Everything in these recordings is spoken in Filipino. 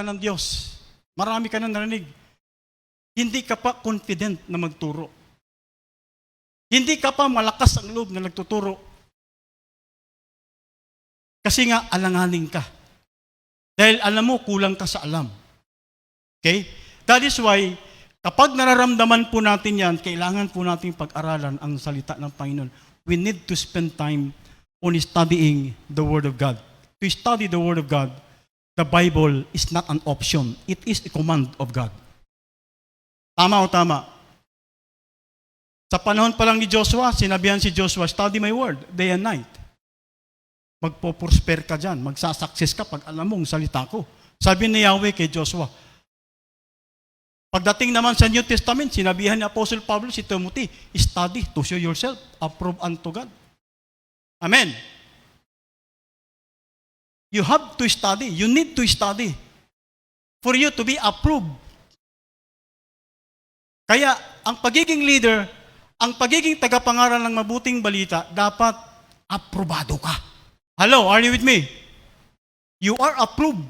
ng Diyos. Marami ka na narinig. Hindi ka pa confident na magturo. Hindi ka pa malakas ang loob na nagtuturo. Kasi nga, alanganin ka. Dahil alam mo, kulang ka sa alam. Okay? That is why, kapag nararamdaman po natin yan, kailangan po natin pag-aralan ang salita ng Panginoon. We need to spend time on studying the Word of God. To study the Word of God, the Bible is not an option. It is a command of God. Tama o tama? Sa panahon pa lang ni Joshua, sinabihan si Joshua, study my word, day and night. Magpo-prosper ka dyan, magsasucess ka pag alam mo ang salita ko. Sabi ni Yahweh kay Joshua. Pagdating naman sa New Testament, sinabihan ni Apostle Pablo si Timothy, study to show yourself approved unto God. Amen. You have to study. You need to study for you to be approved. Kaya, ang pagiging leader, ang pagiging tagapangaral ng mabuting balita, dapat aprobado ka. Hello, are you with me? You are approved.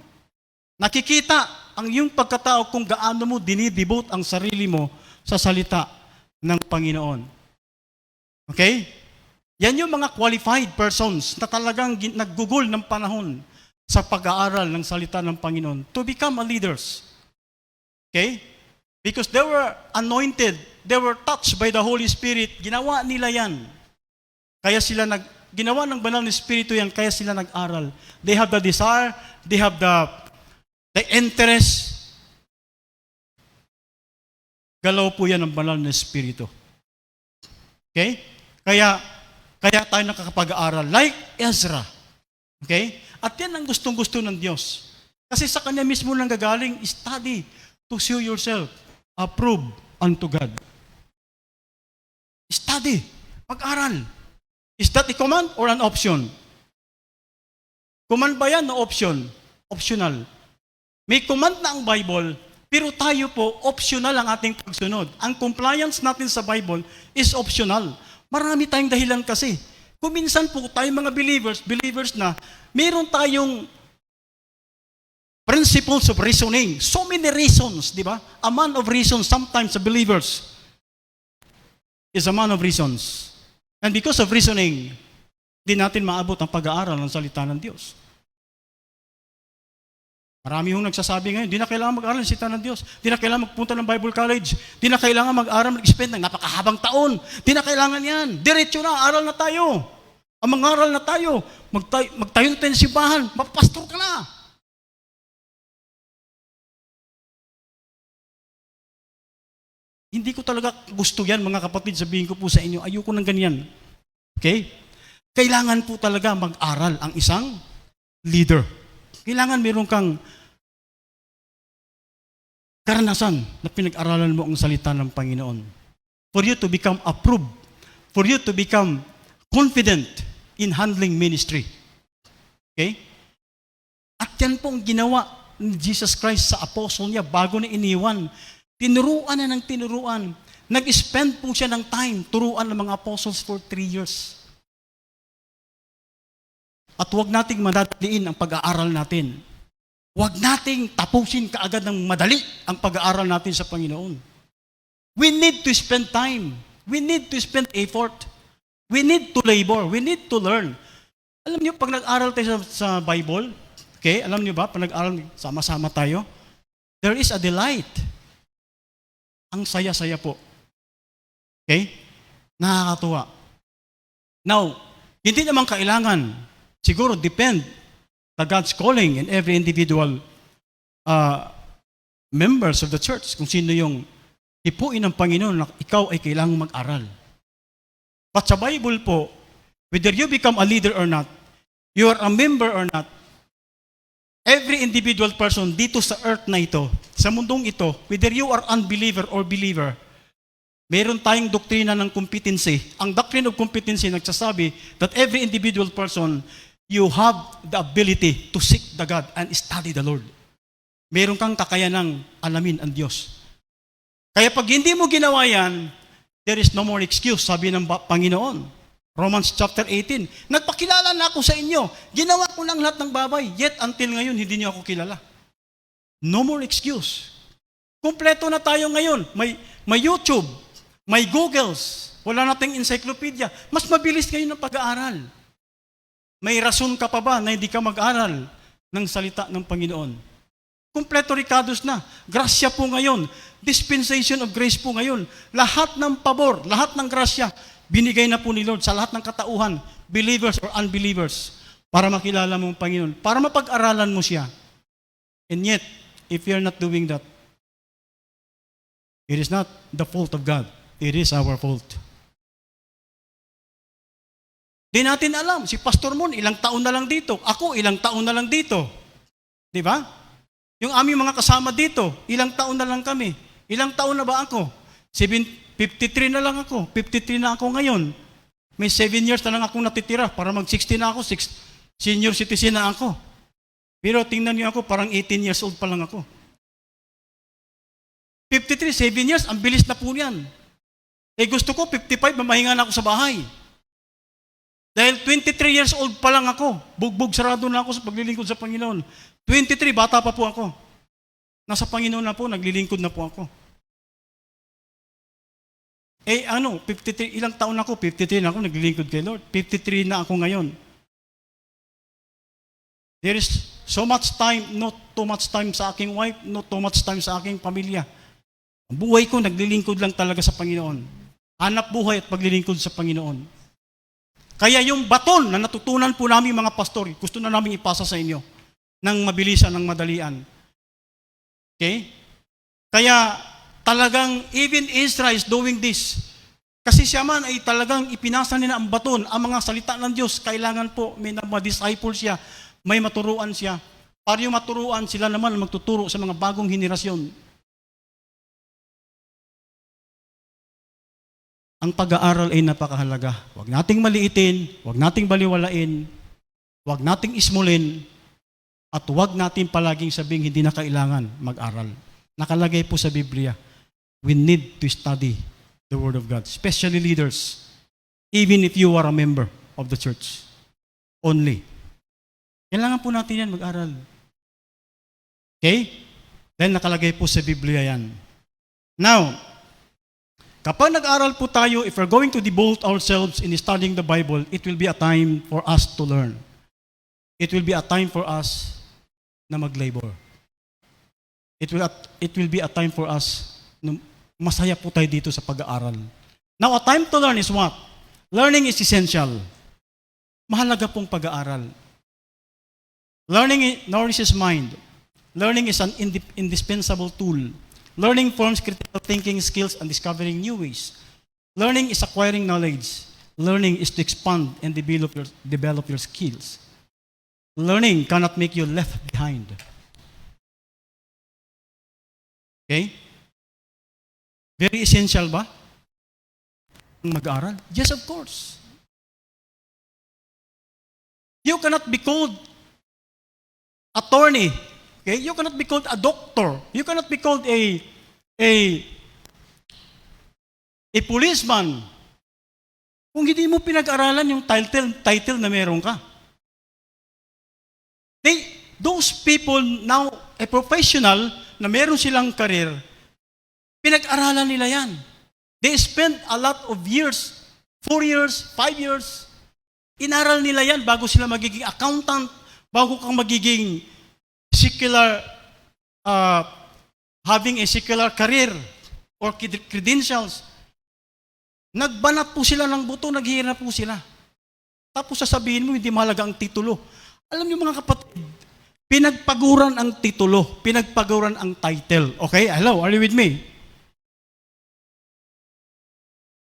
Nakikita ang iyong pagkatao kung gaano mo dinidevote ang sarili mo sa salita ng Panginoon. Okay? Yan yung mga qualified persons na talagang naggugol ng panahon sa pag-aaral ng salita ng Panginoon to become a leaders. Okay? Because they were anointed, they were touched by the Holy Spirit, ginawa nila yan. Kaya sila ginawa ng banal na Espiritu yan, kaya sila nag-aral. They have the desire, they have the interest. Galaw po yan ng banal na Espiritu. Okay? Kaya tayo nakakapag-aaral. Like Ezra. Okay? At yan ang gustong-gusto ng Diyos. Kasi sa Kanya mismo nang gagaling, study to show yourself approved unto God. Study. Pag-aral. Is that a command or an option? Command ba yan o option? Optional. May command na ang Bible, pero tayo po, optional ang ating pagsunod. Ang compliance natin sa Bible is optional. Marami tayong dahilan kasi. Kung minsan po tayo mga believers na, meron tayong principles of reasoning. So many reasons, di ba? A man of reason, sometimes the believers is a man of reasons. And because of reasoning, di natin maabot ang pag-aaral ng salita ng Diyos. Marami yung nagsasabi ngayon, di na kailangan mag-aaral ng salita ng Diyos. Di na kailangan magpunta ng Bible College. Di na kailangan mag-aaral, mag-spend ng napakahabang taon. Di na kailangan yan. Diretso na, aral na tayo. Ang mag-aaral na tayo. Magtayo na tayo ng simbahan. Mapapastor ka na. Hindi ko talaga gusto yan, mga kapatid, sabihin ko po sa inyo, ayoko ng ganyan. Okay? Kailangan po talaga mag-aral ang isang leader. Kailangan meron kang karanasan na pinag-aralan mo ang salita ng Panginoon. For you to become approved. For you to become confident in handling ministry. Okay? At yan po ang ginawa ni Jesus Christ sa apostle niya bago na iniwan. Tinuruan na ng tinuruan. Nag-spend po siya ng time, turuan ng mga apostles for 3 years. At huwag nating madaliin ang pag-aaral natin. Huwag nating tapusin kaagad ng madali ang pag-aaral natin sa Panginoon. We need to spend time. We need to spend effort. We need to labor. We need to learn. Alam niyo, pag nag-aral tayo sa Bible, okay, alam niyo ba, pag nag-aral, sama-sama tayo, there is a delight. Ang saya-saya po. Okay? Nakakatuwa. Now, hindi naman kailangan, siguro depend the God's calling in every individual members of the church, kung sino yung tipuin ng Panginoon na ikaw ay kailangang mag-aral. But sa Bible po, whether you become a leader or not, you are a member or not, every individual person dito sa earth na ito, sa mundong ito, whether you are unbeliever or believer, meron tayong doktrina ng competency. Ang doctrine of competency nagsasabi that every individual person, you have the ability to seek the God and study the Lord. Meron kang kakayanang alamin ang Diyos. Kaya pag hindi mo ginawa yan, there is no more excuse, sabi ng Panginoon. Romans chapter 18, nagpakilala na ako sa inyo. Ginawa ko lang lahat ng babay, yet until ngayon, hindi niyo ako kilala. No more excuse. Kumpleto na tayo ngayon. May YouTube, may Googles, wala nating encyclopedia. Mas mabilis ngayon ang pag-aaral. May rason ka pa ba na hindi ka mag-aral ng salita ng Panginoon? Kumpleto Ricados na. Grasya po ngayon. Dispensation of grace po ngayon. Lahat ng pabor, lahat ng grasya, binigay na po ni Lord sa lahat ng katauhan, believers or unbelievers, para makilala mo ang Panginoon, para mapag-aralan mo siya. And yet, if you're not doing that, it is not the fault of God. It is our fault. Di natin alam, si Pastor Mon, ilang taon na lang dito. Ako, ilang taon na lang dito. Di ba? Yung aming mga kasama dito, ilang taon na lang kami. Ilang taon na ba ako? 53 na lang ako. 53 na ako ngayon. May 7 years na lang akong natitira para mag-60 na ako. Senior citizen na ako. Pero tingnan niyo ako, parang 18 years old pa lang ako. 53, 7 years, ang bilis na po yan. Eh gusto ko, 55, mamahinga na ako sa bahay. Dahil 23 years old pa lang ako. Bugbog sarado na ako sa paglilingkod sa Panginoon. 23, bata pa po ako. Nasa Panginoon na po, naglilingkod na po ako. 53, ilang taon na ako? 53 na ako, naglilingkod kay Lord. 53 na ako ngayon. There is so much time, not too much time sa aking wife, not too much time sa aking pamilya. Ang buhay ko, naglilingkod lang talaga sa Panginoon. Hanap buhay at paglilingkod sa Panginoon. Kaya yung baton na natutunan po namin mga pastor, gusto na namin ipasa sa inyo ng mabilisan, ng madalian. Okay? Kaya talagang even Israel is doing this. Kasi siya man ay talagang ipinasa nila ang baton, ang mga salita ng Diyos. Kailangan po may ma-disciple siya, may maturuan siya. Para yung maturuan, sila naman magtuturo sa mga bagong henerasyon. Ang pag-aaral ay napakahalaga. Huwag nating maliitin, huwag nating baliwalain, huwag nating ismulin, at huwag nating palaging sabing hindi na kailangan mag-aral. Nakalagay po sa Biblia, we need to study the Word of God, especially leaders, even if you are a member of the church. Only. Kailangan po natin yan mag-aral. Okay? Then nakalagay po sa Biblia yan. Now, kapag nag-aral po tayo, if we're going to devote ourselves in studying the Bible, it will be a time for us to learn. It will be a time for us na mag-labor. It will be a time for us na masaya po tayo dito sa pag-aaral. Now, a time to learn is what? Learning is essential. Mahalaga pong pag-aaral. Learning nourishes mind. Learning is an indispensable tool. Learning forms critical thinking skills and discovering new ways. Learning is acquiring knowledge. Learning is to expand and develop your skills. Learning cannot make you left behind. Okay? Very essential ba? Mag-aaral? Yes, of course. You cannot be called attorney. Okay? You cannot be called a doctor. You cannot be called a policeman kung hindi mo pinag-aralan yung title na meron ka. Those people now, a professional na meron silang career, pinag-aralan nila yan. They spend a lot of years, 4 years, 5 years, inaral nila yan bago sila magiging accountant, bago kang magiging secular, having a secular career or credentials. Nagbanat po sila ng buto, naghihirap po sila. Tapos sasabihin mo, hindi mahalaga ang titulo. Alam niyo mga kapatid, pinagpaguran ang titulo, pinagpaguran ang title. Okay? Hello, are you with me?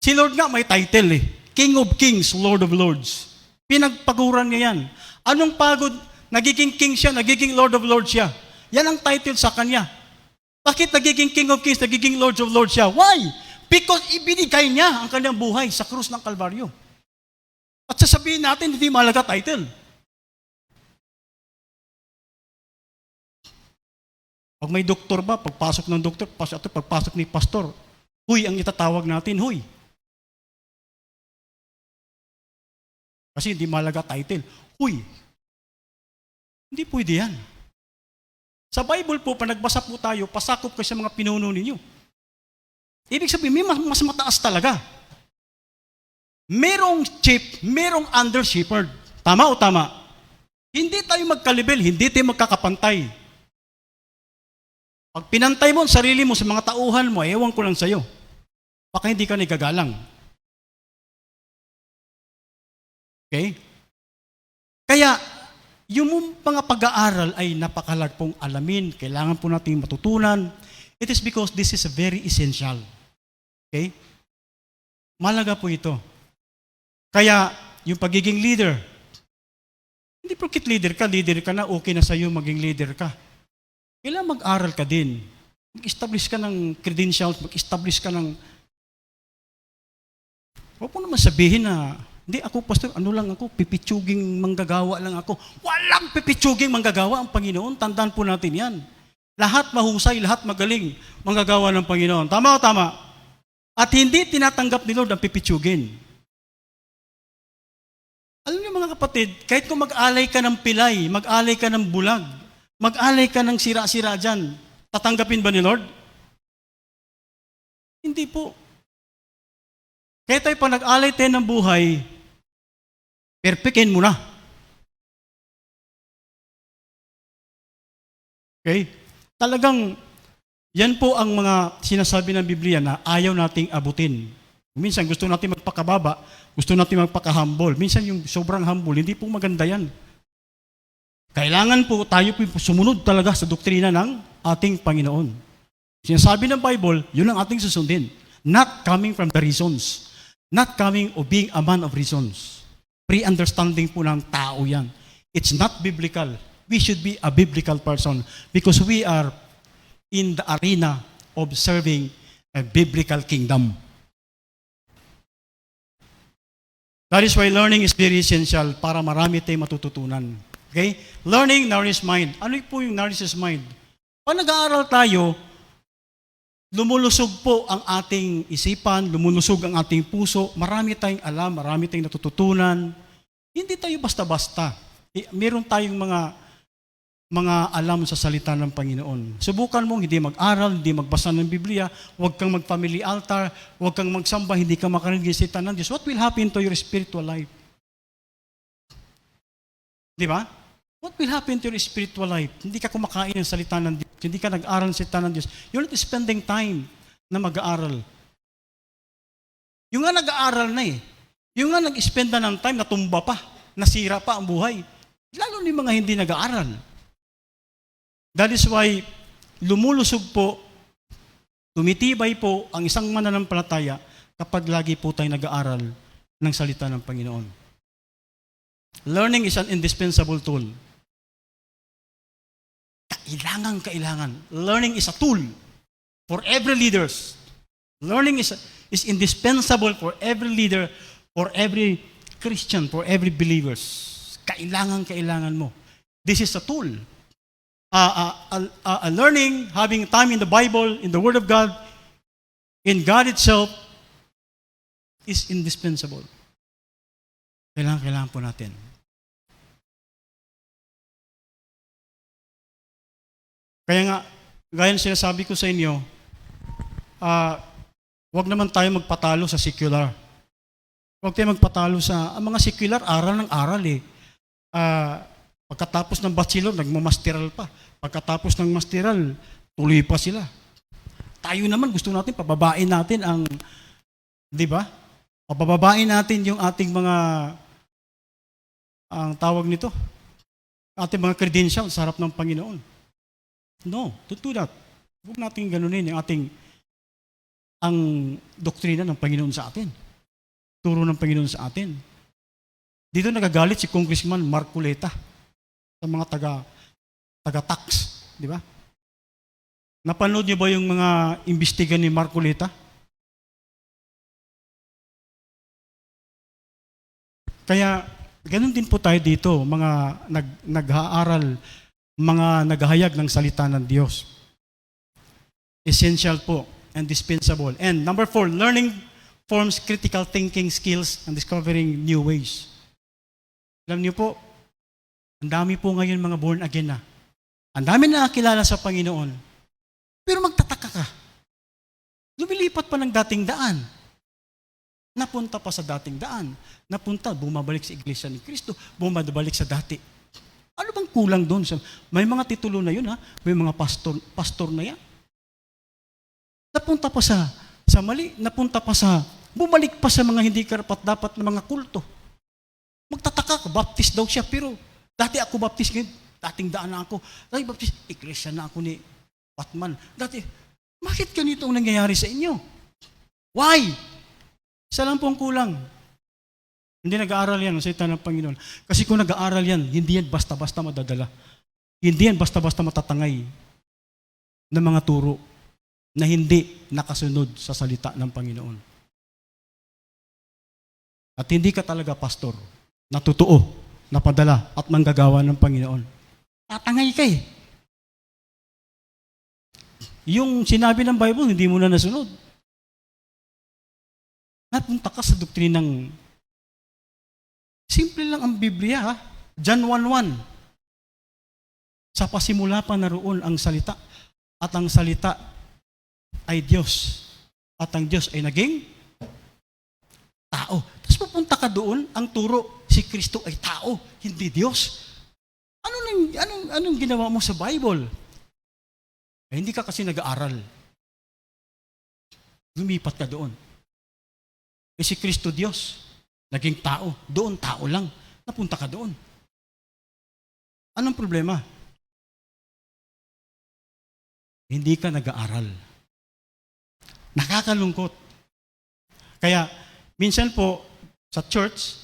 Si Lord nga may title eh. King of Kings, Lord of Lords. Pinagpaguran niya yan. Anong pagod? Nagiging king siya, nagiging Lord of Lords siya. Yan ang title sa kanya. Bakit nagiging King of Kings, nagiging Lord of Lords siya? Why? Because ibinigay niya ang kanyang buhay sa krus ng Kalbaryo. At sasabihin natin, hindi mahalaga title. Pag may doktor ba, pagpasok ng doktor, pagpasok ni pastor, huy ang itatawag natin, huy. Kasi hindi mahalaga title. Huy. Hindi pwede yan. Sa Bible po, pag nagbasa po tayo, pasakop kayo sa mga pinuno ninyo. Ibig sabihin, may mas mataas talaga. Merong chief, merong under shepherd. Tama o tama? Hindi tayo magkalibel, hindi tayo magkakapantay. Pag pinantay mo ang sarili mo sa mga tauhan mo, ewan ko lang sa'yo. Baka hindi ka nagagalang. Okay? Kaya, yung mga pag-aaral ay napakalag pong alamin. Kailangan po natin matutunan. It is because this is very essential. Okay? Malaga po ito. Kaya, yung pagiging leader, hindi porkit leader ka na, okay na sa'yo maging leader ka. Kailangan mag-aral ka din. Mag-establish ka ng credentials, mag-establish ka ng... Huwag mo naman sabihin na, hindi ako, pastor, ano lang ako, pipitsuging manggagawa lang ako. Walang pipitsuging manggagawa ang Panginoon. Tandaan po natin yan. Lahat mahusay, lahat magaling manggagawa ng Panginoon. Tama o tama? At hindi tinatanggap ni Lord ang pipitsugin. Alam niyo mga kapatid, kahit kung mag-alay ka ng pilay, mag-alay ka ng bulag, mag-alay ka ng sira-sira dyan, tatanggapin ba ni Lord? Hindi po. Kaya tayo pag nag-alay tayo ng buhay, perfectin mo na. Okay? Talagang, yan po ang mga sinasabi ng Biblia na ayaw nating abutin. Minsan gusto natin magpakababa, gusto natin magpaka-humble. Minsan yung sobrang humble, hindi po maganda yan. Kailangan po tayo po sumunod talaga sa doktrina ng ating Panginoon. Sinasabi ng Bible, yun ang ating susundin. Not coming from the reasons. Not coming of being a man of reasons. Pre-understanding po ng tao yan. It's not biblical. We should be a biblical person because we are in the arena of serving a biblical kingdom. That is why learning is very essential para marami tayong matututunan. Okay? Learning nourishes mind. Ano po yung nourishes mind? Pag nag-aaral tayo, lumulusog po ang ating isipan, lumulusog ang ating puso, marami tayong alam, marami tayong natututunan. Hindi tayo basta-basta. Meron tayong mga alam sa salita ng Panginoon. Subukan mong hindi mag-aral, hindi magbasa ng Biblia, huwag kang mag-family altar, huwag kang magsamba, hindi ka makarinig ng salita ng Diyos. What will happen to your spiritual life? Di ba? What will happen to your spiritual life? Hindi ka kumakain ng salita ng Diyos, hindi ka nag-aral ng salita ng Diyos. You're not spending time na mag-aaral. Yung nga nag-aaral na eh. Yung nga nag-spend na ng time, natumba pa, nasira pa ang buhay. Lalo ni mga hindi nag-aaral. That is why lumulusog po, tumitibay po ang isang mananampalataya kapag lagi po tayo nag-aaral ng salita ng Panginoon. Learning is an indispensable tool. Kailangan. Learning is a tool for every leaders. Learning is indispensable for every leader, for every Christian, for every believers. Kailangan mo. This is a tool. Learning, having time in the Bible, in the Word of God, in God itself, is indispensable. Kailangan po natin. Kaya nga, gaya ng sinasabi ko sa inyo, huwag naman tayo magpatalo sa secular. Huwag tayo magpatalo sa, ang mga secular, aral ng aral eh. Pagkatapos ng bachelor, nagmamasteral pa. Pagkatapos ng masteral, tuloy pa sila. Tayo naman, gusto natin, pababain natin ang, di ba? Pababain natin yung ating mga, ang tawag nito, ating mga credentials sa harap ng Panginoon. No, don't do that. Huwag natin ganunin yung ating, ang doktrina ng Panginoon sa atin. Turo ng Panginoon sa atin. Dito nagagalit si Congressman Marcoleta sa mga taga-tax, di ba? Napanood niyo ba yung mga imbestigan ni Marcoleta? Kaya, ganun din po tayo dito, mga nag-aaral, mga naghahayag ng salita ng Diyos. Essential po and dispensable. And number 4, learning forms critical thinking skills and discovering new ways. Alam niyo po, ang dami po ngayon mga born again na. Ang dami na nakakilala sa Panginoon. Pero magtataka ka. Lumilipat pa ng dating daan. Napunta pa sa dating daan. Bumabalik sa Iglesia ni Cristo, bumabalik sa dati. Ano bang kulang doon? May mga titulo na yun, ha? May mga pastor na yan. Napunta pa sa mali, bumalik pa sa mga hindi karapat-dapat na mga kulto. Magtataka ka, baptist daw siya, pero dati ako baptist ngayon, dating daan na ako. Dati baptist, Iglesia na ako ni Patman. Bakit ganito ang nangyayari sa inyo? Why? Isa lang pong kulang. Hindi nag-aaral yan ang salita ng Panginoon. Kasi kung nag-aaral yan, hindi yan basta-basta madadala. Hindi yan basta-basta matatangay ng mga turo na hindi nakasunod sa salita ng Panginoon. At hindi ka talaga pastor na totoo, na padala at manggagawa ng Panginoon. Tatangay ka eh. Yung sinabi ng Bible, hindi mo na nasunod. Napunta ka sa doktrinang simple lang ang Biblia, ha? John 1:1. Sa pasimula pa naroon ang salita, at ang salita ay Diyos, at ang Diyos ay naging tao. Tapos pupunta ka doon, ang turo, si Kristo ay tao, hindi Diyos. Anong ginawa mo sa Bible? Hindi ka kasi nag-aaral. Lumipat ka doon. Si Kristo Diyos, naging tao. Doon, tao lang. Napunta ka doon. Anong problema? Hindi ka nag-aaral. Nakakalungkot. Kaya, minsan po, sa church,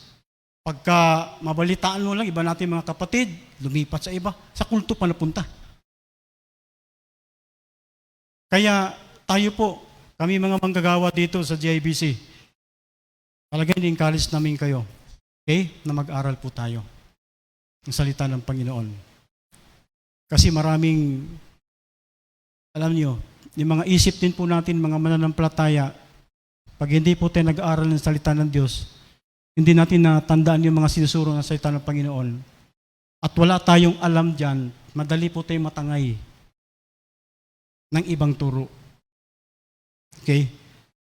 pagka mabalitaan mo lang, iba natin mga kapatid, lumipat sa iba, sa kulto pa napunta. Kaya, tayo po, kami mga manggagawa dito sa GIBC, talagang in-encourage namin kayo, okay, na mag-aral po tayo ng salita ng Panginoon. Kasi maraming, alam niyo, yung mga isip din po natin, mga mananampalataya, pag hindi po tayo nag-aaral ng salita ng Diyos, hindi natin natandaan yung mga sinusuro ng salita ng Panginoon, at wala tayong alam dyan, madali po tayong matangay ng ibang turo. Okay?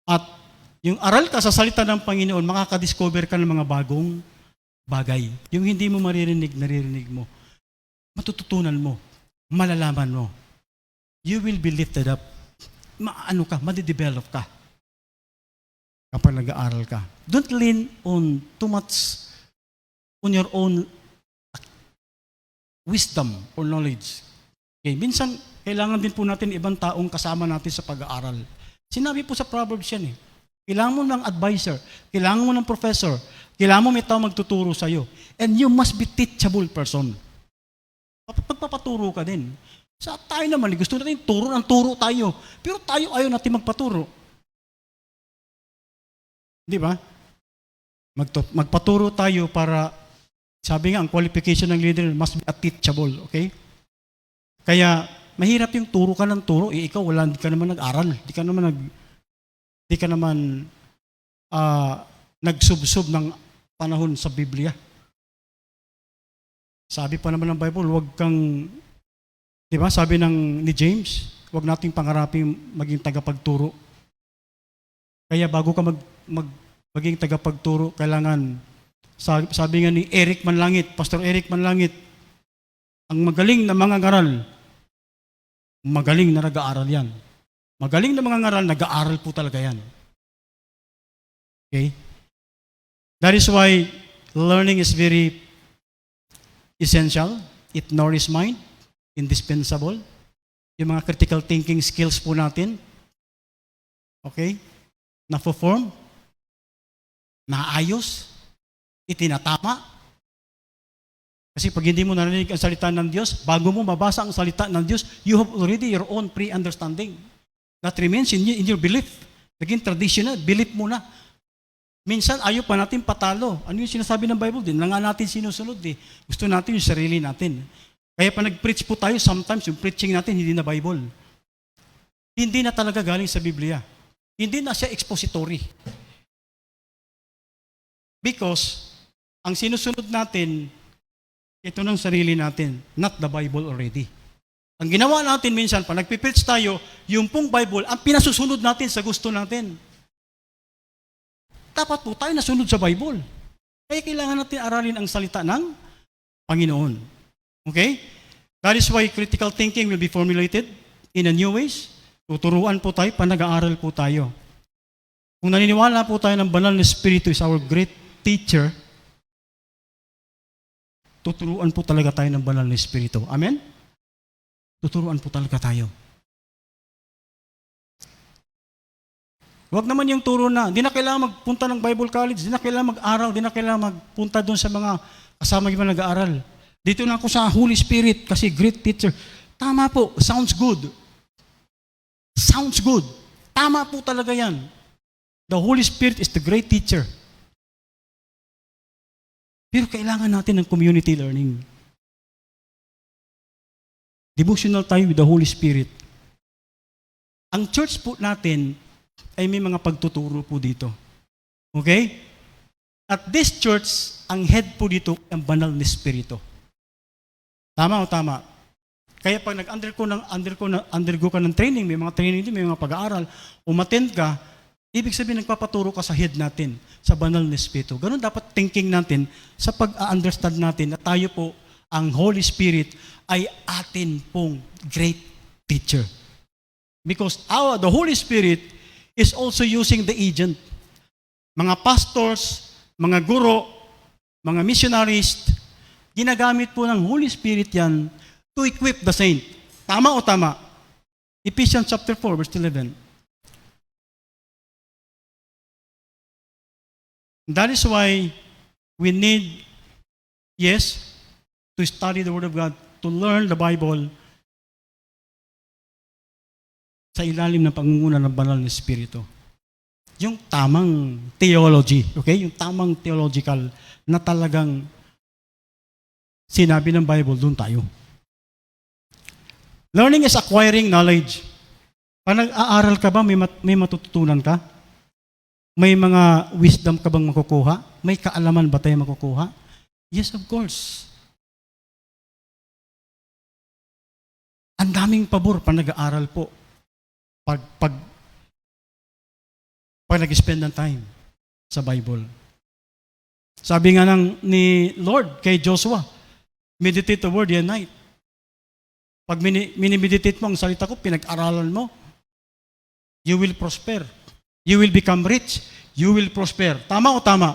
At yung aral ka sa salita ng Panginoon, makakadiscover ka ng mga bagong bagay. Yung hindi mo naririnig mo. Matututunan mo. Malalaman mo. You will be lifted up. Madidevelop ka. Kapag nag-aaral ka. Don't lean on too much on your own wisdom or knowledge. Okay, minsan, kailangan din po natin ibang taong kasama natin sa pag-aaral. Sinabi po sa Proverbs yan eh. Kailangan mo ng advisor, kailangan mo ng professor, kailangan mo may tao magtuturo sa'yo. And you must be teachable person. Pagpapaturo ka din. Sa tayo naman, gusto natin turo tayo. Pero tayo ayaw natin magpaturo. Di ba? Magpaturo tayo para, sabi nga, ang qualification ng leader must be teachable, okay? Kaya, mahirap yung turo ka ng turo, ikaw hindi ka naman nag-aral, di ka naman nagsubsob ng panahon sa Biblia. Sabi pa naman ng Bible, huwag kang, di ba, sabi ni James, huwag nating pangarapin maging tagapagturo. Kaya bago ka maging tagapagturo, kailangan, sabi nga ni Pastor Eric Manlangit, ang magaling na mga ngaral, magaling na nag-aaral yan. Magaling na mga ngaral, nag-aaral po talaga yan. Okay? That is why learning is very essential. It nourishes mind, indispensable. Yung mga critical thinking skills po natin, okay? Na-perform, naayos, itinatama. Kasi pag hindi mo narinig ang salita ng Diyos, bago mo mabasa ang salita ng Diyos, you have already your own pre-understanding. That remains in your belief. Naging traditional, belief mo na. Minsan, ayaw pa natin patalo. Ano yung sinasabi ng Bible? Din na nga natin sinusunod eh. Gusto natin yung sarili natin. Kaya pa nag-preach po tayo, sometimes yung preaching natin hindi na Bible. Hindi na talaga galing sa Biblia. Hindi na siya expository. Because, ang sinusunod natin, ito ng sarili natin, not the Bible already. Ang ginawa natin minsan, pag nagpipreach tayo, yung pong Bible, ang pinasusunod natin sa gusto natin. Dapat po tayo nasunod sa Bible. Kaya kailangan natin aralin ang salita ng Panginoon. Okay? That is why critical thinking will be formulated in a new ways. Tuturuan po tayo, nag-aaral po tayo. Kung naniniwala po tayo ng banal na Espiritu is our great teacher, tuturuan po talaga tayo ng banal na Espiritu. Amen? Tuturuan po talaga tayo. Huwag naman yung turo na, di na kailangan magpunta ng Bible College, di na kailangan mag-aral, di na kailangan magpunta doon sa mga kasama yung nag-aaral. Dito na ako sa Holy Spirit kasi great teacher. Tama po, sounds good. Sounds good. Tama po talaga yan. The Holy Spirit is the great teacher. Pero kailangan natin ng community learning. Devotional time with the Holy Spirit. Ang church po natin ay may mga pagtuturo po dito. Okay? At this church, ang head po dito ang banal na Espiritu. Tama o tama? Kaya pag nag-undergo ka ng training, may mga training din, may mga pag-aaral, umattend ka, ibig sabihin nagpapaturo ka sa head natin, sa banal na Espiritu. Ganun dapat thinking natin sa pag-understand natin na tayo po, ang Holy Spirit ay atin pong great teacher. Because the Holy Spirit is also using the agent. Mga pastors, mga guro, mga missionaries, ginagamit po ng Holy Spirit yan to equip the saint. Tama o tama? Ephesians chapter 4, verse 11. That is why we need, yes, to study the Word of God, to learn the Bible sa ilalim ng pangunguna ng banal na Espiritu. Yung tamang theology, okay? Yung tamang theological na talagang sinabi ng Bible, doon tayo. Learning is acquiring knowledge. Pag nag-aaral ka ba, may matututunan ka? May mga wisdom ka bang makukuha? May kaalaman ba tayo makukuha? Yes, of course. Ang daming pabor pag nag-aaral po. Pag nag-spend ng time sa Bible. Sabi nga ni Lord kay Joshua, meditate the word day and night. Pag minimeditate mo ang salita ko, pinag-aralan mo, you will prosper. You will become rich. You will prosper. Tama o tama?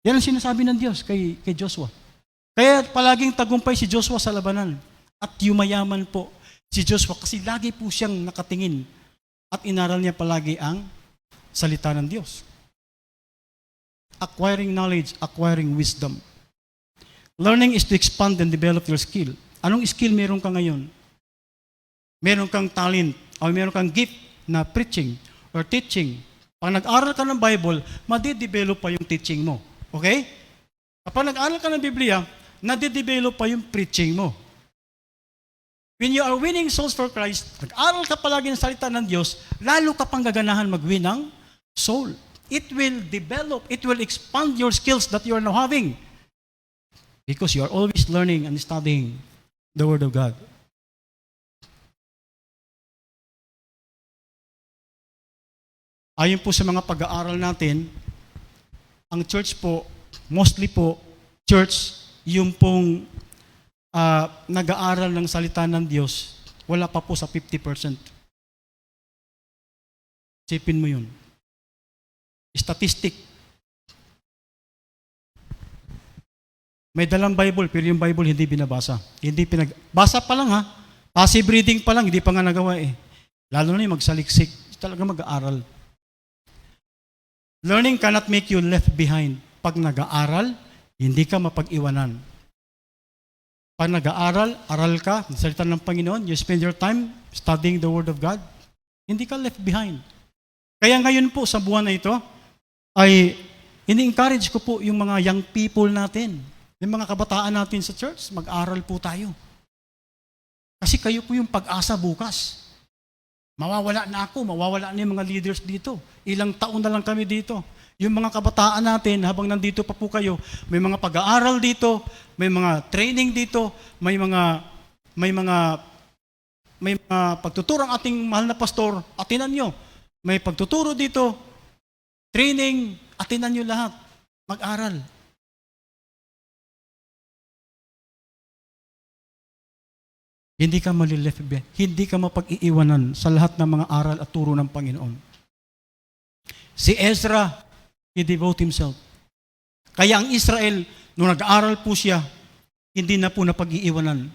Yan ang sinasabi ng Diyos kay Joshua. Kaya palaging tagumpay si Joshua sa labanan. At yumayaman po si Joshua kasi lagi po siyang nakatingin at inaral niya palagi ang salita ng Diyos. Acquiring knowledge, acquiring wisdom. Learning is to expand and develop your skill. Anong skill meron ka ngayon? Meron kang talent o meron kang gift na preaching or teaching. Pag nag-aral ka ng Bible, madidevelop pa yung teaching mo. Okay? Kapag nag-aral ka ng Biblia, nadidevelop pa yung preaching mo. When you are winning souls for Christ, nag-aral ka palagi ng salita ng Diyos, lalo ka pang gaganahan mag-win ng soul. It will develop, it will expand your skills that you are now having. Because you are always learning and studying the Word of God. Ayon po sa mga pag-aaral natin, ang church po, mostly po, church, yung pong nag-aaral ng salita ng Diyos, wala pa po sa 50%. Sipin mo yun. Statistic. May dalang Bible, pero yung Bible hindi binabasa. Basa pa lang ha. Passive reading pa lang, hindi pa nga nagawa eh. Lalo na yung magsaliksik, talaga mag-aaral. Learning cannot make you left behind. Pag nag-aaral, hindi ka mapag-iwanan. Pag nag-aaral, aral ka, salita ng Panginoon, you spend your time studying the Word of God, hindi ka left behind. Kaya ngayon po sa buwan na ito, ay ini-encourage ko po yung mga young people natin, yung mga kabataan natin sa church, mag-aral po tayo. Kasi kayo po yung pag-asa bukas. Mawawala na ako, mawawala na yung mga leaders dito. Ilang taon na lang kami dito. Yung mga kabataan natin, habang nandito pa po kayo, may mga pag-aaral dito, may mga training dito, may mga may mga pagtuturo ang ating mahal na pastor, atinan nyo. May pagtuturo dito, training, atinan nyo lahat. Mag-aral. Hindi ka malileft behind. Hindi ka mapag-iiwanan sa lahat ng mga aral at turo ng Panginoon. Si Ezra, he devote himself. Kaya ang Israel, nung nag-aaral po siya, hindi na po napag-iiwanan.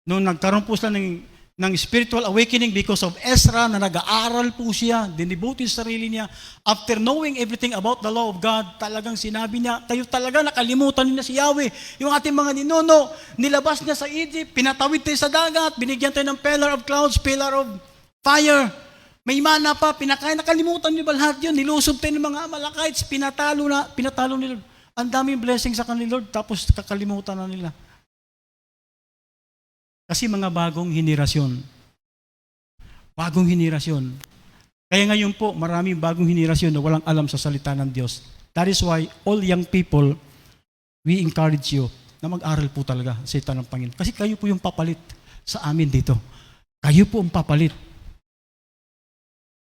Nung nagkaroon po sila ng spiritual awakening because of Ezra na nag-aaral po siya, dinibote yung sarili niya. After knowing everything about the law of God, talagang sinabi niya, kayo talaga nakalimutan niyo na si Yahweh. Yung ating mga ninuno, nilabas niya sa Egypt, pinatawid tayo sa dagat, binigyan tayo ng pillar of clouds, pillar of fire. May mana pa, pinakain, nakalimutan niyo ba lahat yun? Nilusob tayo ng mga Amalekites, pinatalo nila. Ang daming blessing sa kanila, Lord, tapos kakalimutan na nila. Kasi mga bagong henerasyon. Bagong henerasyon. Kaya ngayon po, maraming bagong henerasyon na walang alam sa salita ng Diyos. That is why all young people, we encourage you na mag-aral po talaga sa salita ng Panginoon. Kasi kayo po yung papalit sa amin dito. Kayo po ang papalit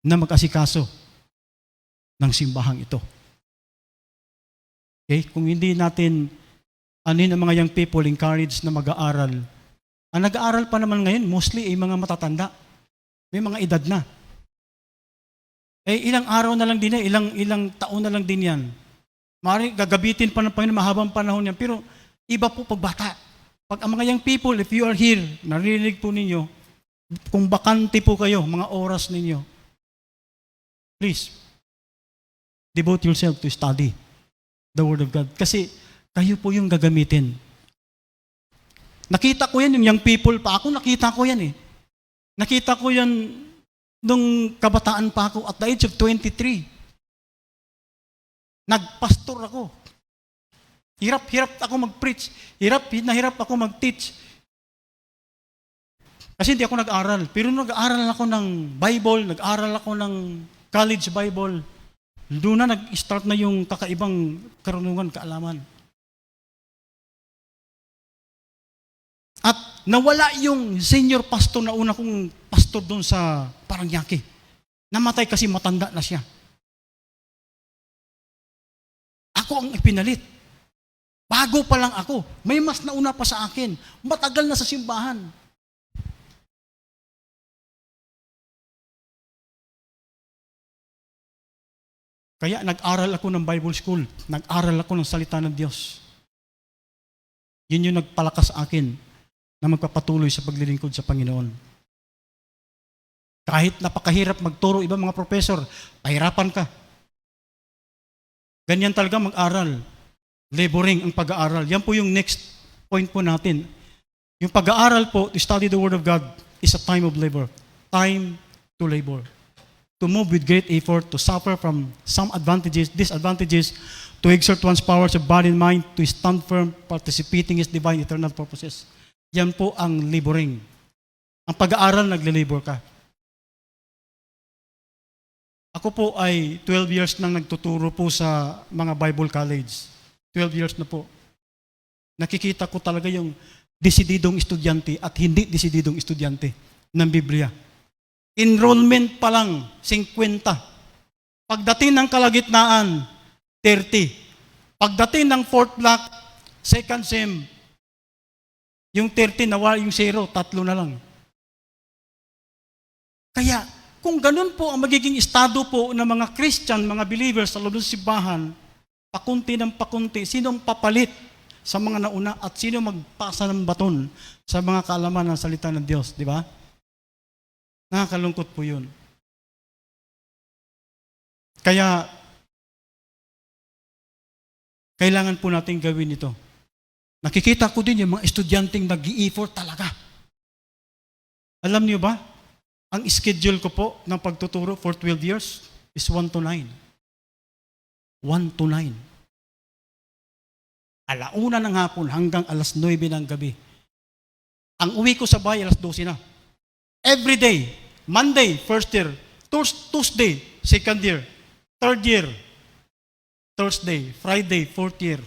na mag-asikaso ng simbahang ito. Okay? Kung hindi natin anin ang mga young people encourage na mag-aaral, ang nag-aaral pa naman ngayon, mostly ay mga matatanda. May mga edad na. Ilang araw na lang din ilang taon na lang din yan. Maaaring gagabitin pa ng Panginoon, mahabang panahon yan. Pero iba po pagbata. Pag ang mga young people, if you are here, narinig po ninyo, kung bakante po kayo, mga oras ninyo, please, devote yourself to study the Word of God. Kasi kayo po yung gagamitin. Nakita ko yan, yung young people pa ako, nakita ko yan eh. Nakita ko yan nung kabataan pa ako at the age of 23. Nagpastor ako. Hirap ako mag-preach. Hirap ako mag-teach. Kasi hindi ako nag-aral. Pero nag-aral ako ng Bible, nag-aral ako ng college Bible. Doon na nag-start na yung kakaibang karunungan, kaalaman. At nawala yung senior pastor na una kong pastor doon sa Paranaque. Namatay kasi matanda na siya. Ako ang ipinalit. Bago pa lang ako. May mas nauna pa sa akin. Matagal na sa simbahan. Kaya nag-aral ako ng Bible school. Nag-aral ako ng salita ng Diyos. Yun yung nagpalakas sa akin na magpapatuloy sa paglilingkod sa Panginoon. Kahit napakahirap magturo ibang mga professor, pahirapan ka. Ganyan talaga mag-aral. Laboring ang pag-aaral. Yan po yung next point po natin. Yung pag-aaral po, to study the Word of God, is a time of labor. Time to labor. To move with great effort, to suffer from some advantages, disadvantages, to exert one's powers of body and mind, to stand firm, participating in His divine eternal purposes. Yan po ang laboring. Ang pag-aaral, nagle-labor ka. Ako po ay 12 years nang nagtuturo po sa mga Bible college. 12 years na po. Nakikita ko talaga yung desididong estudyante at hindi desididong estudyante ng Biblia. Enrollment pa lang, 50. Pagdating ng kalagitnaan, 30. Pagdating ng fourth block, second sem, yung 30 nawala, yung 0, 3 na lang. Kaya, kung ganun po ang magiging estado po ng mga Christian, mga believers sa loob ng simbahan, pakunti ng pakunti, sinong papalit sa mga nauna at sino magpasa ng baton sa mga kaalaman ng salita ng Diyos, di ba? Nakakalungkot po yun. Kaya, kailangan po natin gawin ito. Nakikita ko din yung mga estudyanteng nag-i-effort talaga. Alam niyo ba, ang schedule ko po ng pagtuturo for 12 years is 1 to 9. 1 to 9. Alauna ng hapon hanggang alas 9 ng gabi. Ang uwi ko sa bahay, alas 12 na. Every day, Monday, first year, Tuesday, second year, third year, Thursday, Friday, fourth year.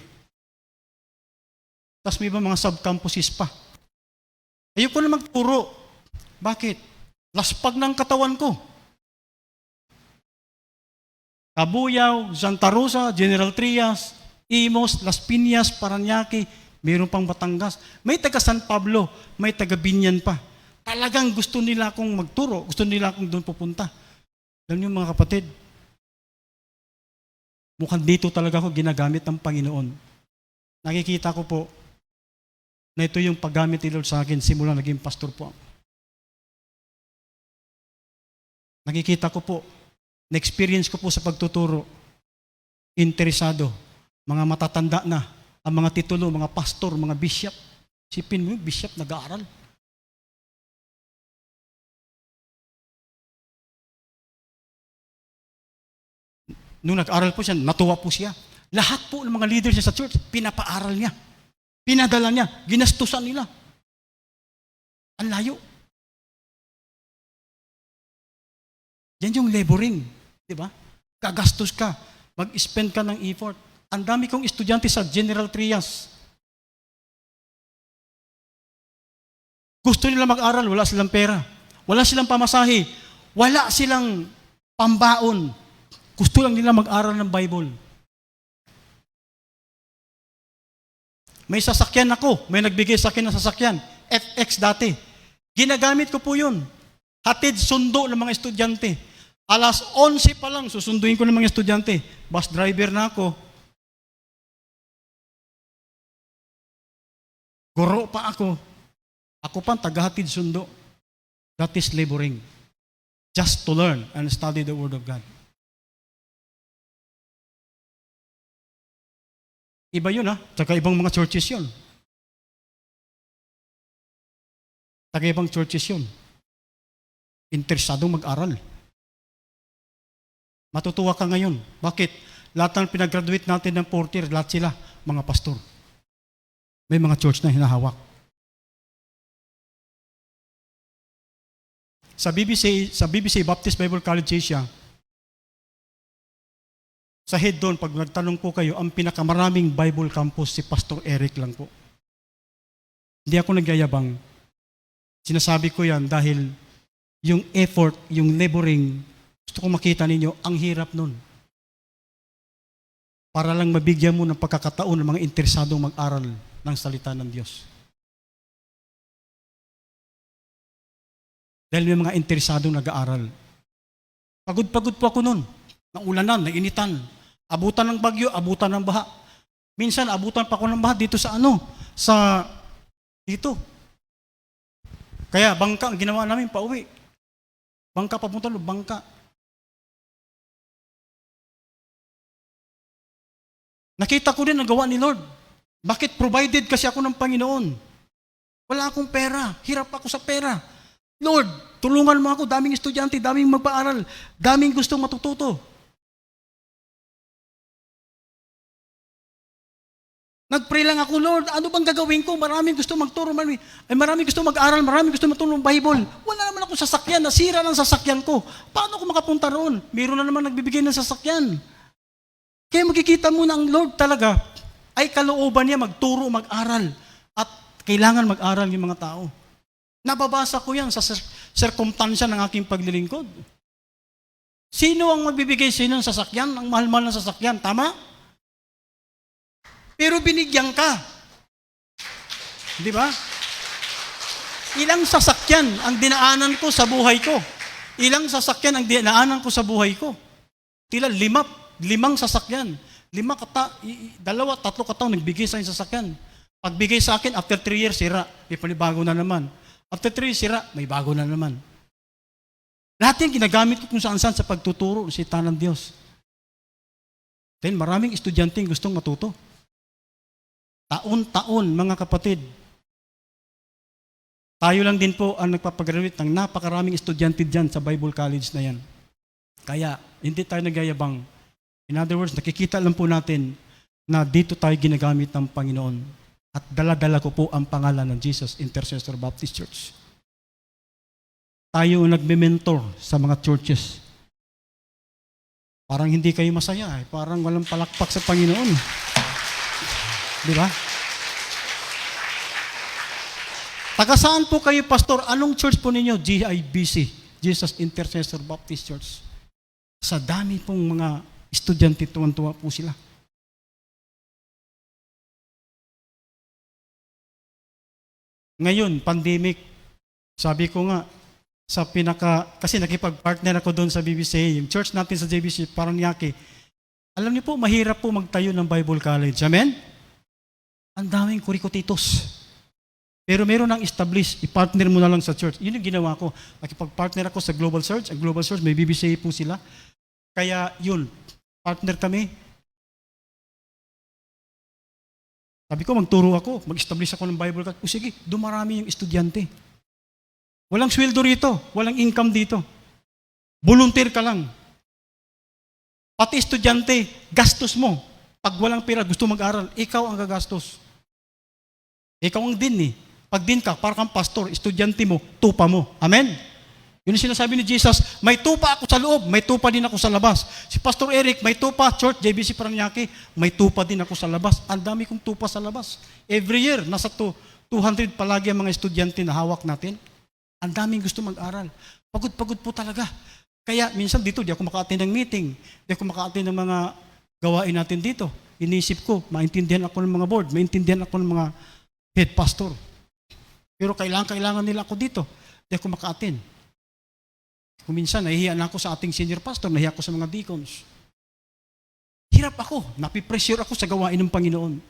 Tapos may iba mga sub-campuses pa. Ayoko na magturo. Bakit? Laspag ng katawan ko. Cabuyao, Santa Rosa, General Trias, Imos, Las Piñas, Parañaque, mayroon pang Batangas. May taga San Pablo, may taga Binyan pa. Talagang gusto nila akong magturo, gusto nila akong doon pupunta. Alam niyo mga kapatid, mukhang dito talaga ako ginagamit ng Panginoon. Nakikita ko po na ito yung paggamit ni Lord sa akin simula naging pastor po ako. Nakikita ko po, na-experience ko po sa pagtuturo, interesado, mga matatanda na, ang mga titulo, mga pastor, mga bishop. Sipin mo yung bishop nag-aaral. Nung nag-aral po siya, natuwa po siya. Lahat po ng mga leaders niya sa church, pinapaaral niya. Pinadala niya, ginastusan nila. Ang layo. Yan yung laboring, di ba? Kagastos ka, mag-spend ka ng effort. Ang dami kong estudyante sa General Trias. Gusto nila mag-aral, wala silang pera. Wala silang pamasahe. Wala silang pambaon. Gusto lang nila mag-aral ng Bible. May sasakyan ako. May nagbigay sa akin ng sasakyan. FX dati. Ginagamit ko po yun. Hatid sundo ng mga estudyante. Alas 11 pa lang, susunduin ko ng mga estudyante. Bus driver na ako. Guro pa ako. Ako pa tagahatid sundo. That is laboring. Just to learn and study the Word of God. Iba yun Tsaka ibang mga churches yun. Tsaka ibang churches yun. Interesadong mag-aral. Matutuwa ka ngayon. Bakit? Lahat ng pinag-graduate natin ng 4th year, lahat sila, mga pastor. May mga church na hinahawak. Sa BBC Baptist Bible College Asia, sa head doon, pag nagtanong po kayo, ang pinakamaraming Bible campus si Pastor Eric lang po. Hindi ako nagyayabang. Sinasabi ko yan dahil yung effort, yung laboring, gusto ko makita ninyo, ang hirap nun. Para lang mabigyan mo ng pagkakataon ng mga interesadong mag-aral ng salita ng Diyos. Dahil may mga interesadong nag-aaral. Pagod-pagod po ako nun. Naulanan, nainitan. Abutan ng bagyo, abutan ng baha. Minsan, abutan pa ako ng baha dito dito. Kaya, bangka ang ginawa namin pauwi. Bangka papunta doon, bangka. Nakita ko din ang gawa ni Lord. Bakit? Provided kasi ako ng Panginoon. Wala akong pera. Hirap ako sa pera. Lord, tulungan mo ako. Daming estudyante, daming magpaaral, daming gustong matututo. Nag-pray lang ako, Lord, ano bang gagawin ko? Maraming gusto magturo, maraming gusto mag-aral, maraming gusto matulong ng Bible. Wala naman ako sasakyan, nasira ng sasakyan ko. Paano ako makapunta roon? Meron na naman nagbibigay ng sasakyan. Kaya makikita mo na ang Lord talaga ay kalooban niya magturo, mag-aral. At kailangan mag-aral yung mga tao. Nababasa ko yan sa circumstansya ng aking paglilingkod. Sino ang magbibigay sa inyo ng sasakyan? Ang mahal-mahal ng sasakyan, tama? Pero binigyan ka. Di ba? Ilang sasakyan ang dinaanan ko sa buhay ko? Ilang sasakyan ang dinaanan ko sa buhay ko? Tila 5 sasakyan. 2, 3 kataon nagbigay sa akin sasakyan. Pagbigay sa akin, after 3 years, sira. May panibago na naman. After 3 years, sira. May bago na naman. Lahat yan ginagamit ko kung saan-saan sa pagtuturo ng salita ng Diyos. Then maraming estudyante gustong matuto. Taon-taon, mga kapatid. Tayo lang din po ang nagpapagraduate ng napakaraming estudyante dyan sa Bible College na yan. Kaya, hindi tayo nagyayabang. In other words, nakikita lang po natin na dito tayo ginagamit ng Panginoon. At dala-dala ko po ang pangalan ng Jesus Intercessor Baptist Church. Tayo nagme-mentor sa mga churches. Parang hindi kayo masaya. Parang walang palakpak sa Panginoon. Di ba? Taga saan po kayo, Pastor? Anong church po ninyo? GIBC, Jesus Intercessor Baptist Church. Sa dami pong mga estudyante, tuwan-tuwa po sila. Ngayon, pandemic, sabi ko nga, kasi nakipag-partner ako doon sa BBC, yung church natin sa JBC, Paranaque. Alam niyo po, mahirap po magtayo ng Bible College. Amen? Ang daming kurikutitos. Pero meron nang establish, i-partner mo na lang sa church. Yun yung ginawa ko. Nakipag-partner ako sa Global Search. Ang Global Search, may BBC po sila. Kaya yun, partner kami. Sabi ko, magturo ako, mag-establish ako ng Bible College. O sige, dumarami yung estudyante. Walang sweldo rito, walang income dito. Volunteer ka lang. Pati estudyante, gastos mo. Pag walang pera, gusto mag-aral, ikaw ang gagastos. Ikaw ang din eh. Pag din ka, para kang pastor, estudyante mo, tupa mo. Amen? Yun yung sinasabi ni Jesus, may tupa ako sa loob, may tupa din ako sa labas. Si Pastor Eric, may tupa, Church, JBC Paranaque, may tupa din ako sa labas. Ang dami kong tupa sa labas. Every year, nasa 200 palagi ang mga estudyante na hawak natin. Ang daming gusto mag-aral. Pagod-pagod po talaga. Kaya minsan dito, di ako maka-attend ng meeting, di ako maka-attend ng mga gawain natin dito. Inisip ko, maintindihan ako ng mga board, maintindihan ako ng mga head pastor. Pero kailangan nila ako dito. Di ako maka-attend. Kung minsan, nahihiya na ako sa ating senior pastor, nahihiya ako sa mga deacons. Hirap ako. Napipressure ako sa gawain ng Panginoon.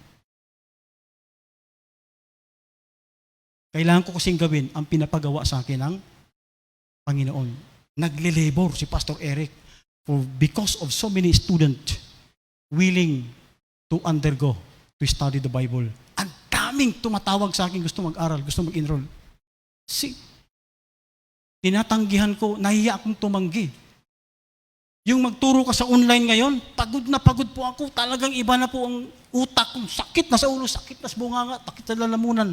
Kailangan ko kasing gawin ang pinapagawa sa akin ng Panginoon. Nagle-labor si Pastor Eric because of so many students willing to undergo, to study the Bible. Ang daming tumatawag sa akin, gusto mag-aral, gusto mag-enroll. Tinatanggihan ko, nahiya akong tumanggi. Yung magturo ka sa online ngayon, pagod na pagod po ako, talagang iba na po ang utak ko, sakit na sa ulo, sakit na sa bunganga, sakit na lalamunan.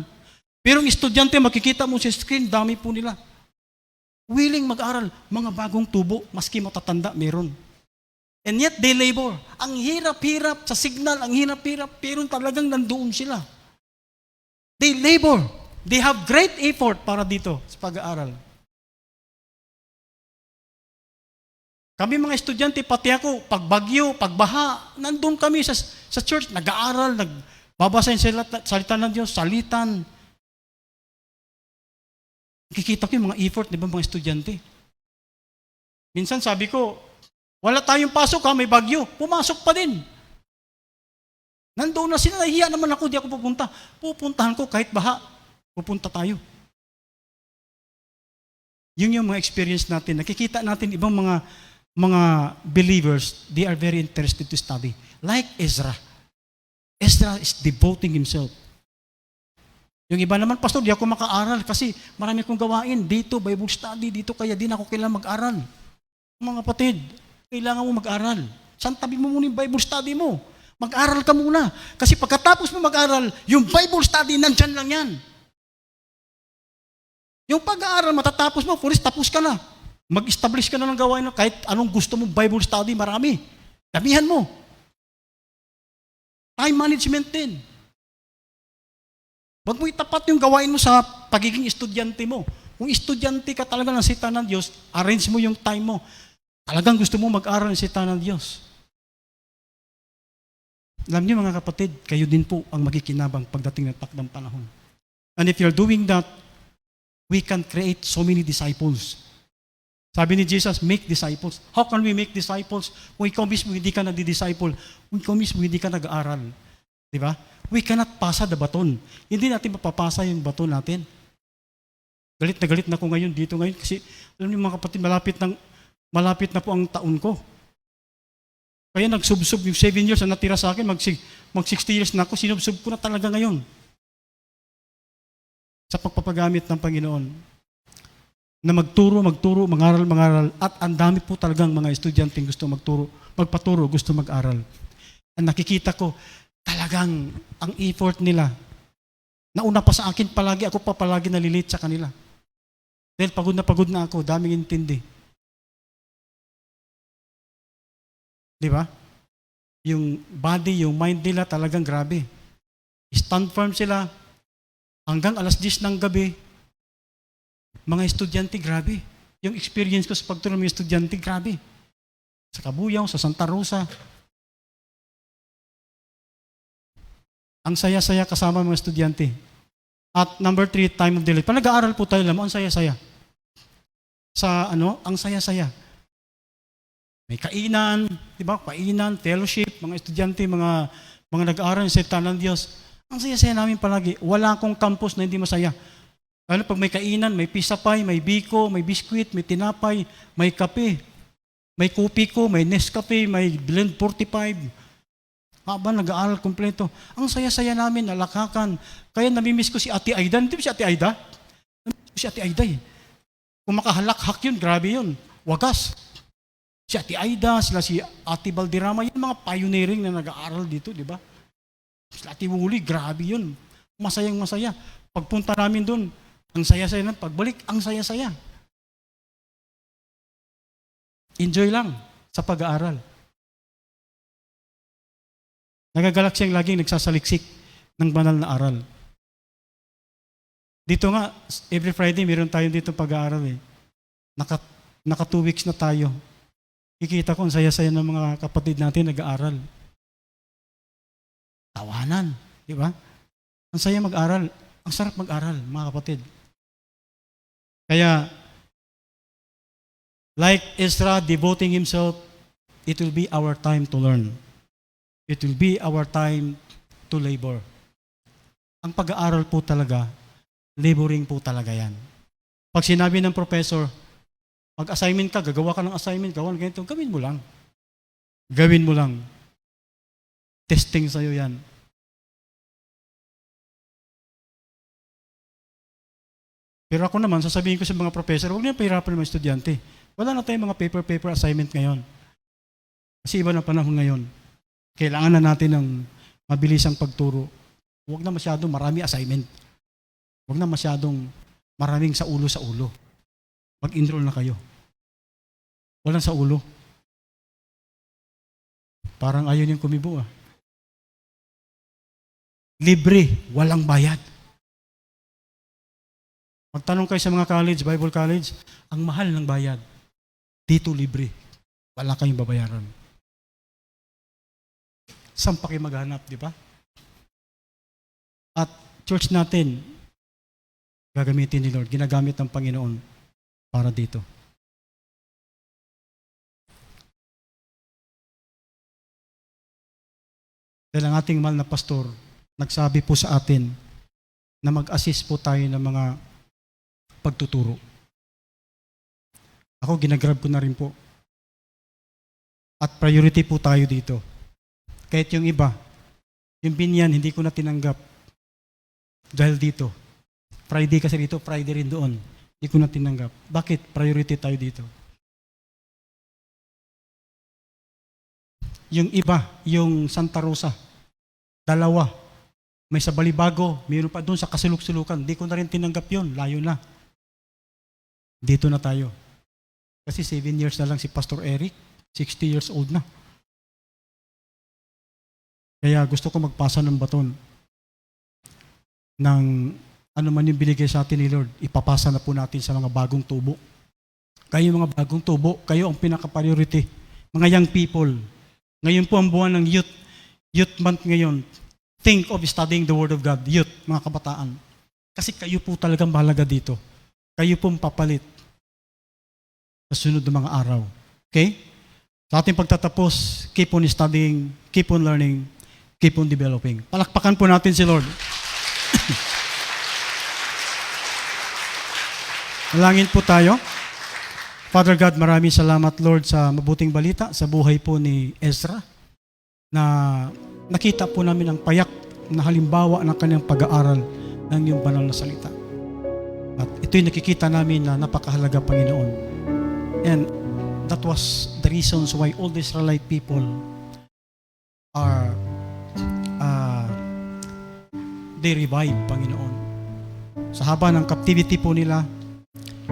Pero yung estudyante, makikita mo sa screen, dami po nila. Willing mag-aral, mga bagong tubo, maski matatanda, meron. And yet, they labor. Ang hirap-hirap sa signal, ang hirap-hirap, pero talagang nandoon sila. They labor. They have great effort para dito sa pag-aaral. Kami mga estudyante, pati ako, pag bagyo, pag baha, nandun kami sa church, nag-aaral, nagbabasa yung salita ng Diyos, salitan. Nakikita ko yung mga effort, di ba, mga estudyante. Minsan sabi ko, wala tayong pasok ha, may bagyo. Pumasok pa din. Nandoon na sila, nahihiya naman ako, di ako pupunta. Pupuntahan ko kahit baha. Pupunta tayo. Yun yung mga experience natin. Nakikita natin ibang mga believers, they are very interested to study. Like Ezra. Ezra is devoting himself. Yung iba naman, Pastor, di ako maka-aral kasi marami akong gawain. Dito, Bible study, dito kaya din ako kailangan mag-aral. Mga kapatid, kailangan mo mag-aral. Santabi mo muna yung Bible study mo. Mag-aral ka muna. Kasi pagkatapos mo mag-aral, yung Bible study, nandyan lang yan. Yung pag-aaral, matatapos mo, pulis, tapos ka na. Mag-establish ka na ng gawain, kahit anong gusto mong Bible study, marami. Damihan mo. Time management din. Huwag mo itapat yung gawain mo sa pagiging estudyante mo. Kung estudyante ka talaga ng salita ng Diyos, arrange mo yung time mo. Talagang gusto mo mag-aral ng salita ng Diyos. Alam niyo mga kapatid, kayo din po ang magkikinabang pagdating ng takdang panahon. And if you're doing that, we can create so many disciples. Sabi ni Jesus, make disciples. How can we make disciples? Kung ikaw mismo hindi ka nagdi-disciple, kung ikaw mismo hindi ka nag-aaral. Di ba? We cannot pasa the baton. Hindi natin mapapasa yung baton natin. Galit na ako ngayon dito ngayon kasi alam niyo mga kapatid, malapit na po ang taon ko. Kaya nagsubsob yung 7 years na natira sa akin, mag 60 years na ako, sinubsob ko na talaga ngayon. Sa pagpapagamit ng Panginoon. Na magturo, mangaral, at ang dami po talagang mga estudyante gusto magpaturo, gusto mag-aral. Ang nakikita ko, talagang ang effort nila, nauna pa sa akin palagi, ako pa palagi nalilate sa kanila. Dahil pagod na ako, daming intindi. Di ba? Yung body, yung mind nila talagang grabe. Stand firm sila, hanggang alas 10 ng gabi. Mga estudyante, grabe. Yung experience ko sa pagturo ng mga estudyante, grabe. Sa Kabuyaw, sa Santa Rosa. Ang saya-saya kasama ng mga estudyante. At number 3, time of delay. Pag nag-aaral po tayo, alam mo, ang saya-saya. Ang saya-saya. May kainan, di ba? Kainan, fellowship, mga estudyante, mga nag-aaral sa salita ng Diyos. Ang saya-saya namin palagi. Wala akong campus na hindi masaya. Lalo pag may kainan, may pisapay, may biko, may biskwit, may tinapay, may kape, may kupiko, may Nescafe, may Blend 45. Habang nag-aaral kompleto. Ang saya-saya namin, nalakakan. Kaya namimiss ko si Ate Aida. Hindi ba si Ate Aida? Namimiss ko si Ate Aida eh. Kung makahalak-hak yun, grabe yun. Wagas. Si Ate Aida, sila si Ate Valderrama, yung mga pioneering na nag-aaral dito, di ba? Sila Ate Wuli, grabe yun. Masayang masaya. Pagpunta namin doon, ang saya-saya na. Pagbalik, ang saya-saya. Enjoy lang sa pag-aaral. Nagagalak siyang laging nagsasaliksik ng banal na aral. Dito nga, every Friday, meron tayo dito pag-aaral eh. Naka 2 weeks na tayo. Kikita ko ang saya-saya ng mga kapatid natin nag-aaral. Tawanan, di ba? Ang saya mag-aral. Ang sarap mag-aral, mga kapatid. Kaya, like Ezra devoting himself, it will be our time to learn. It will be our time to labor. Ang pag-aaral po talaga, laboring po talaga yan. Pag sinabi ng professor, mag-assignment ka, gagawa ka ng assignment, gawan ganito, gawin mo lang. Gawin mo lang. Testing sa'yo yan. Pero ako naman, sasabihin ko sa mga professor, huwag niyo pahirapan ng mga estudyante. Wala na tayong mga paper assignment ngayon. Kasi iba na panahon ngayon. Kailangan na natin ng mabilisang pagturo. Huwag na masyadong marami assignment. Huwag na masyadong maraming sa ulo. Mag-enroll na kayo. Walang sa ulo. Parang ayaw niyong kumibo ah. Libre, walang bayad. Magtanong kayo sa mga college, Bible college, ang mahal ng bayad. Dito libre. Wala kayong babayaran. Saan pa kayo maghanap, di ba? At church natin, gagamitin ni Lord, ginagamit ng Panginoon para dito. Dahil ang ating mahal na pastor, nagsabi po sa atin na mag-assist po tayo ng mga pagtuturo. Ako, ginagrab ko na rin po. At priority po tayo dito. Kahit yung iba, yung binyan, hindi ko na tinanggap. Dahil dito. Friday kasi dito, Friday rin doon. Hindi ko na tinanggap. Bakit? Priority tayo dito. Yung iba, yung Santa Rosa, 2. May sa Balibago, mayroon pa doon sa Kasuluk-Sulukan. Hindi ko na rin tinanggap yun. Layo na. Dito na tayo. Kasi 7 years na lang si Pastor Eric. 60 years old na. Kaya gusto ko magpasa ng baton ng ano man yung binigay sa atin ni Lord, ipapasa na po natin sa mga bagong tubo. Kayo mga bagong tubo, kayo ang pinaka-priority. Mga young people, ngayon po ang buwan ng youth month ngayon, think of studying the Word of God, youth, mga kabataan. Kasi kayo po talagang mahalaga dito. Kayo pong papalit sa sunod na mga araw. Okay? Sa ating pagtatapos, keep on studying, keep on learning, keep on developing. Palakpakan po natin si Lord. Malangin po tayo. Father God, maraming salamat Lord sa mabuting balita sa buhay po ni Ezra na nakita po namin ang payak na halimbawa ng kanyang pag-aaral ng iyong banal na salita. At ito'y nakikita namin na napakahalaga, Panginoon. And that was the reasons why all the Israelite people are they revived, Panginoon. Sa haba ng captivity po nila,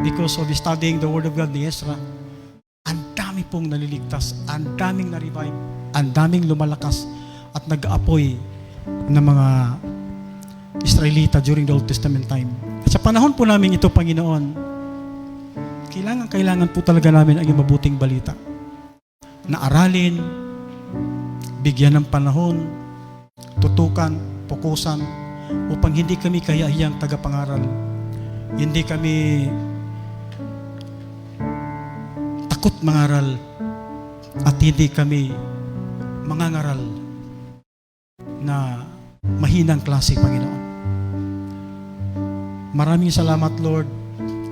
because of studying the Word of God ni Ezra, ang dami pong naliligtas, ang daming na-revive, ang daming lumalakas at nag-aapoy ng mga Israelita during the Old Testament time. At sa panahon po namin ito, Panginoon, kailangan po talaga namin ang iyong mabuting balita. Na aralin, bigyan ng panahon, tutukan, pukusan, upang hindi kami kahiyahiyang tagapangaral. Hindi kami takot mangaral at hindi kami mangangaral na mahinang klase, Panginoon. Maraming salamat, Lord.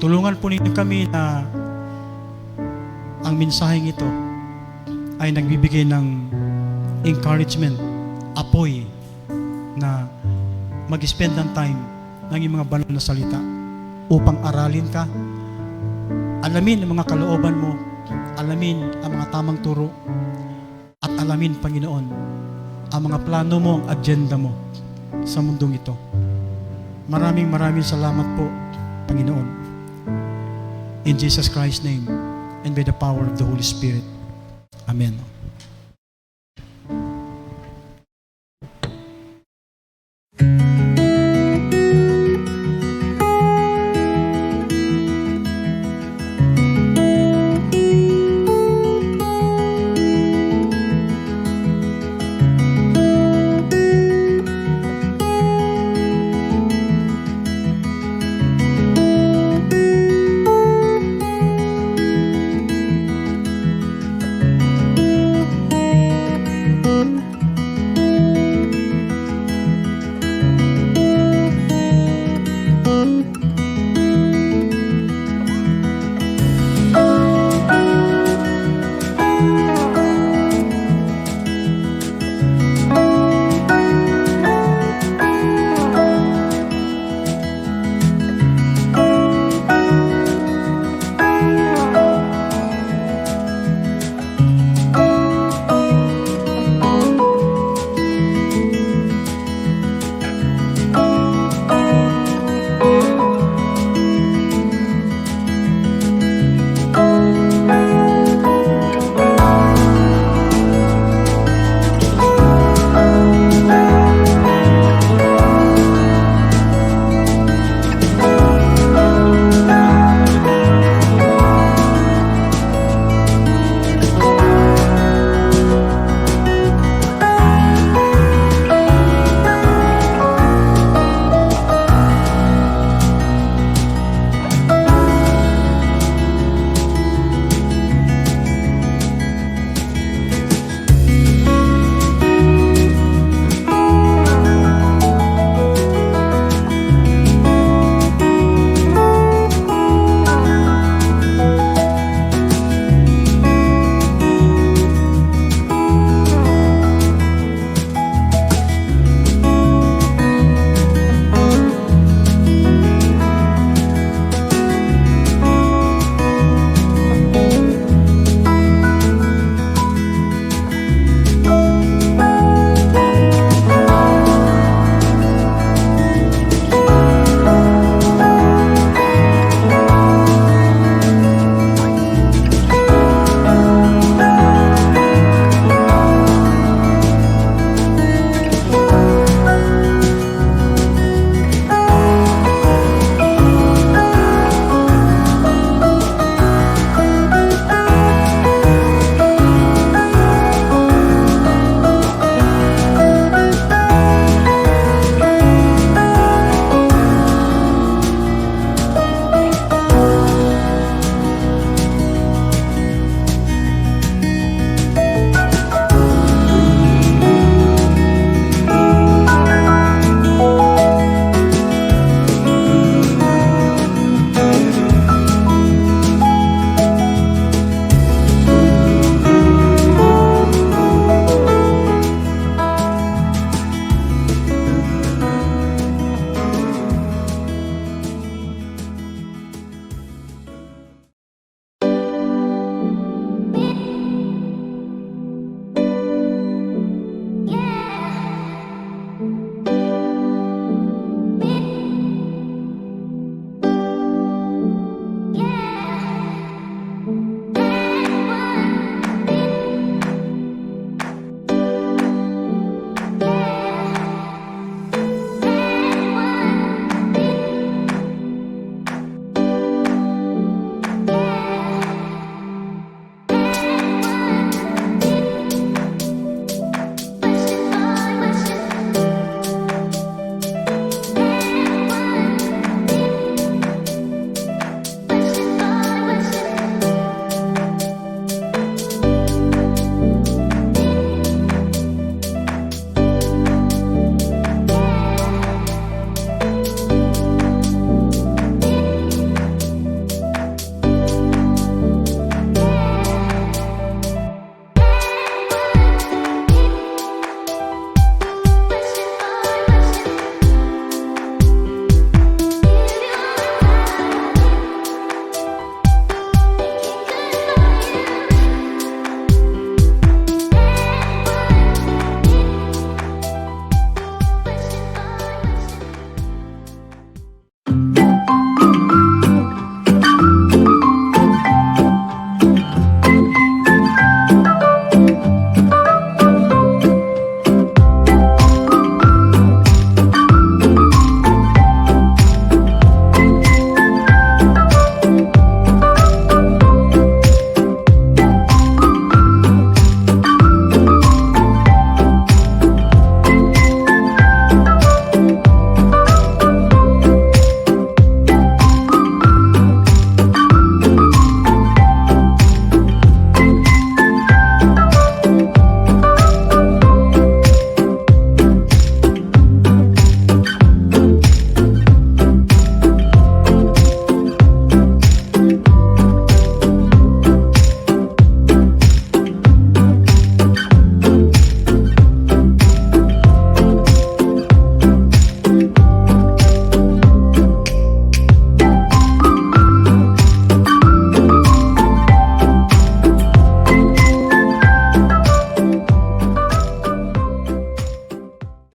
Tulungan po ninyo kami na ang mensaheng ito ay nagbibigay ng encouragement, apoy na mag-spend ng time ng iyong mga banal na salita upang aralin ka, alamin ang mga kalooban mo, alamin ang mga tamang turo, at alamin, Panginoon, ang mga plano mo, ang agenda mo sa mundong ito. Maraming salamat po, Panginoon. In Jesus Christ's name and by the power of the Holy Spirit. Amen.